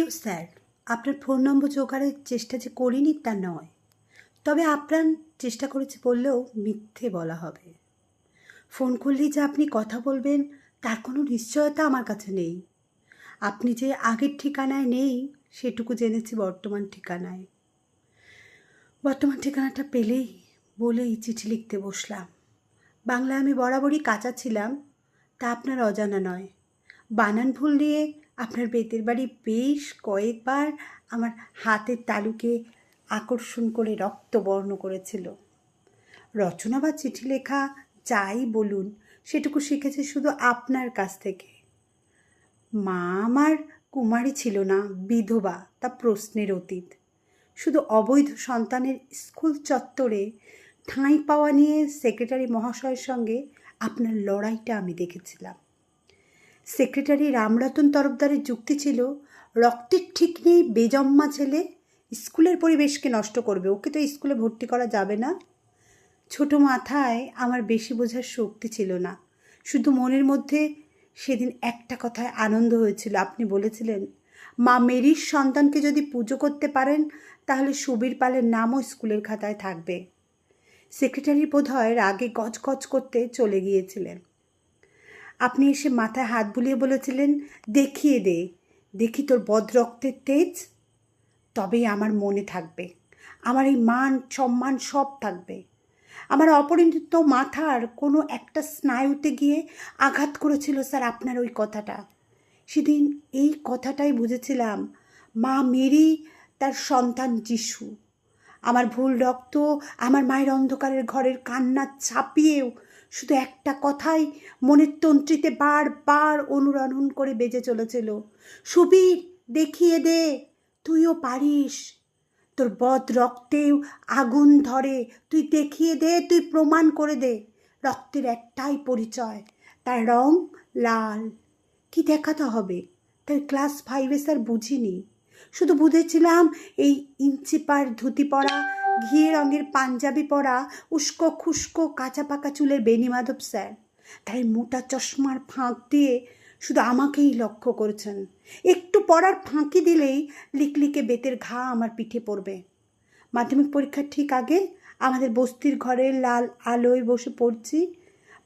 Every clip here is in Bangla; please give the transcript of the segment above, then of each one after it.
প্রিয় স্যার, আপনার ফোন নম্বর জোগাড়ের চেষ্টা যে করিনি তা নয়, তবে আপ্রাণ চেষ্টা করেছি বললেও মিথ্যে বলা হবে। ফোন করলেই যে আপনি কথা বলবেন তার কোনো নিশ্চয়তা আমার কাছে নেই। আপনি যে আগের ঠিকানায় নেই সেটুকু জেনেছি বর্তমান ঠিকানাটা পেলেই বলেই চিঠি লিখতে বসলাম। বাংলায় আমি বরাবরই কাঁচা ছিলাম, তা আপনার অজানা নয়। বানান ভুল দিয়ে আপনার বেতের বাড়ি বেশ কয়েকবার আমার হাতের তালুকে আকর্ষণ করে রক্তবর্ণ করেছিল। রচনা বা চিঠি লেখা যাই বলুন, সেটুকু শিখেছি শুধু আপনার কাছ থেকে। মা আমার কুমারী ছিল না, বিধবা, তা প্রশ্নের অতীত। শুধু অবৈধ সন্তানের স্কুল চত্বরে ঠাঁই পাওয়া নিয়ে সেক্রেটারি মহাশয়ের সঙ্গে আপনার লড়াইটা আমি দেখেছিলাম। সেক্রেটারি রামরতন তরফদারের যুক্তি ছিল, রক্তের ঠিক নেই, বেজম্মা ছেলে, স্কুলের পরিবেশকে নষ্ট করবে, ওকে তো স্কুলে ভর্তি করা যাবে না। ছোট মাথায় আমার বেশি বোঝার শক্তি ছিল না। শুধু মনের মধ্যে সেদিন একটা কথায় আনন্দ হয়েছিল। আপনি বলেছিলেন, মা মেরির সন্তানকে যদি পুজো করতে পারেন তাহলে সুবীর পালের নামও স্কুলের খাতায় থাকবে। সেক্রেটারি বোধহয় রাগে গজগজ করতে চলে গিয়েছিলেন। আপনি এসে মাথায় হাত বুলিয়ে বলেছিলেন, দেখিয়ে দে, দেখি তোর বদরক্তের তেজ, তবেই আমার মনে থাকবে, আমার এই মান সম্মান সব থাকবে। আমার অপরিণত মাথার কোনো একটা স্নায়ুতে গিয়ে আঘাত করেছিল স্যার আপনার ওই কথাটা। সেদিন এই কথাটাই বুঝেছিলাম, মা মেরি তার সন্তান যিশু। আমার ভুল রক্ত, আমার মায়ের অন্ধকারের ঘরের কান্না ছাপিয়েও শুধু একটা কথাই মনের তন্ত্রীতে বারবার অনুরণন করে বেজে চলেছিল, সুবীর, দেখিয়ে দে, তুইও পারিস, তোর বদ রক্তেও আগুন ধরে, তুই দেখিয়ে দে, তুই প্রমাণ করে দে। রক্তের একটাই পরিচয়, তার রং লাল। কি দেখাতে হবে তাই ক্লাস 5-এ স্যার বুঝিনি, শুধু বুঝেছিলাম এই ইঞ্চিপার ধুতি পরা, ঘিয়ে রঙের পাঞ্জাবি পরা, উস্কো খুস্কো কাঁচা পাকা চুলের বেণীমাধব স্যার, তাই মোটা চশমার ফাঁক দিয়ে শুধু আমাকেই লক্ষ্য করেছেন। একটু পড়ার ফাঁকি দিলেই লিকলিকে বেতের ঘা আমার পিঠে পড়বে। মাধ্যমিক পরীক্ষার ঠিক আগে আমাদের বস্তির ঘরে লাল আলোয় বসে পড়ছি।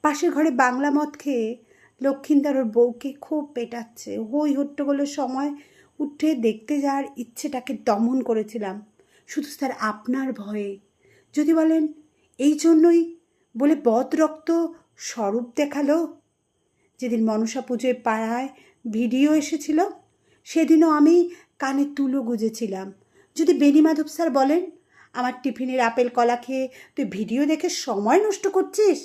পাশের ঘরে বাংলা মদ খেয়ে লক্ষিন্দর ওর বউকে খুব পেটাচ্ছে। হই হট্টগোলের সময় উঠে দেখতে যাওয়ার ইচ্ছেটাকে দমন করেছিলাম, শুধু স্যার আপনার ভয়ে। যদি বলেন এই জন্যই বলে বদ রক্ত স্বরূপ দেখালো। যেদিন মনসা পুজোয় পাড়ায় ভিডিও এসেছিল সেদিনও আমি কানে তুলো গুজেছিলাম। যদি বেণীমাধব স্যার বলেন, আমার টিফিনের আপেল কলা খেয়ে তুই ভিডিও দেখে সময় নষ্ট করছিস,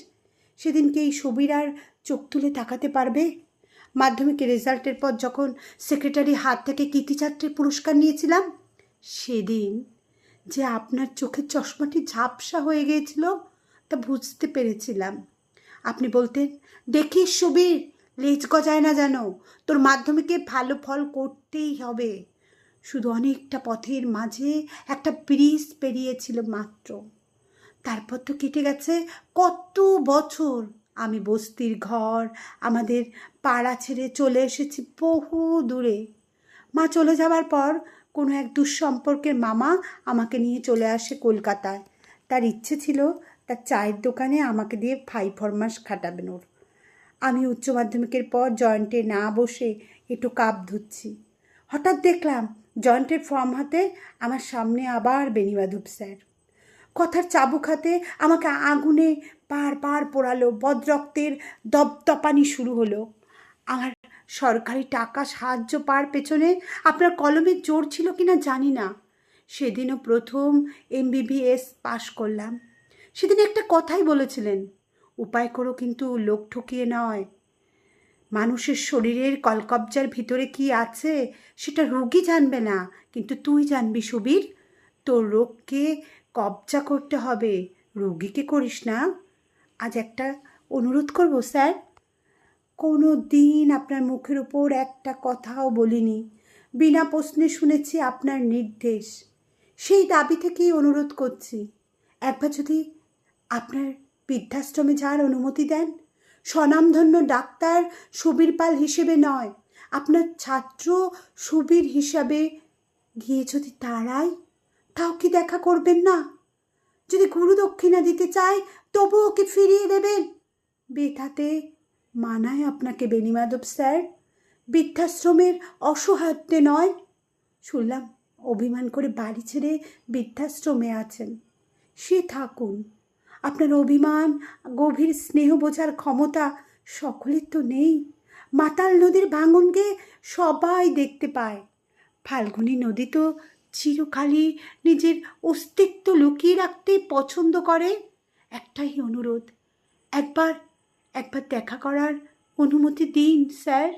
সেদিন কি এই সুবীর আর চোখ তুলে তাকাতে পারবে? মাধ্যমিকের রেজাল্টের পর যখন সেক্রেটারি হাত থেকে কীর্তিছাত্রের পুরস্কার নিয়েছিলাম, সেদিন যে আপনার চোখের চশমাটি ঝাপসা হয়ে গিয়েছিল তা বুঝতে পেরেছিলাম। আপনি বলতেন, দেখিস সুবীর, লেজ গজায় না যেন, তোর মাধ্যমিকে ভালো ফল করতেই হবে। শুধু অনেকটা পথের মাঝে একটা ব্রিজ পেরিয়েছিল মাত্র। তারপর তো কেটে গেছে কত বছর। আমি বস্তির ঘর, আমাদের পাড়া ছেড়ে চলে এসেছি বহু দূরে। মা চলে যাওয়ার পর কোনো এক দুঃসম্পর্কের মামা আমাকে নিয়ে চলে আসে কলকাতায়। তার ইচ্ছে ছিল তার চায়ের দোকানে আমাকে দিয়ে 5 মাস খাটাবেন ওর। আমি উচ্চ মাধ্যমিকের পর জয়েন্টে না বসে একটু কাপ ধুচ্ছি। হঠাৎ দেখলাম জয়েন্টের ফর্ম হাতে আমার সামনে আবার বেণীমাধব স্যার। কথার চাবুক হাতে আমাকে আগুনে বারবার পোড়ালো। বদরক্তের দপদপানি শুরু হলো। আমার সরকারি টাকা সাহায্য পাওয়ার পেছনে আপনার কলমের জোর ছিল কিনা জানি না। সেদিনও প্রথম MBBS পাশ করলাম। সেদিন একটা কথাই বলেছিলেন, উপায় করো কিন্তু লোক ঠকিয়ে নয়। মানুষের শরীরের কলকবজার ভিতরে কি আছে সেটা রোগী জানবে না, কিন্তু তুই জানবি সুবীর। তোর রোগকে কবজা করতে হবে, রোগীকে করিস না। আজ একটা অনুরোধ করব স্যার। কোনো দিন আপনার মুখের উপর একটা কথাও বলিনি, বিনা প্রশ্নে শুনেছি আপনার নির্দেশ। সেই দাবি থেকেই অনুরোধ করছি, একবার যদি আপনার বৃদ্ধাশ্রমে যাওয়ার অনুমতি দেন। স্বনামধন্য ডাক্তার সুবীর পাল হিসেবে নয়, আপনার ছাত্র সুবীর হিসাবে গিয়ে যদি দাঁড়াই, তাও কি দেখা করবেন না? যদি গুরু দক্ষিণা দিতে চাই, তবু ওকে ফিরিয়ে দেবেন? বেথাতে মানায় আপনাকে বেণীমাধব স্যার, বৃদ্ধাশ্রমের অসহায়ত্বে নয়। শুনলাম অভিমান করে বাড়ি ছেড়ে বৃদ্ধাশ্রমে আছেন। সে থাকুন, আপনার অভিমান, গভীর স্নেহ বোঝার ক্ষমতা সকলের তো নেই। মাতাল নদীর ভাঙনকে সবাই দেখতে পায়। ফাল্গুনী নদী তো চিরকালই নিজের অস্তিত্ব লুকিয়ে রাখতেই পছন্দ করে। একটাই অনুরোধ, একবার দেখা করার অনুমতি দিন স্যার।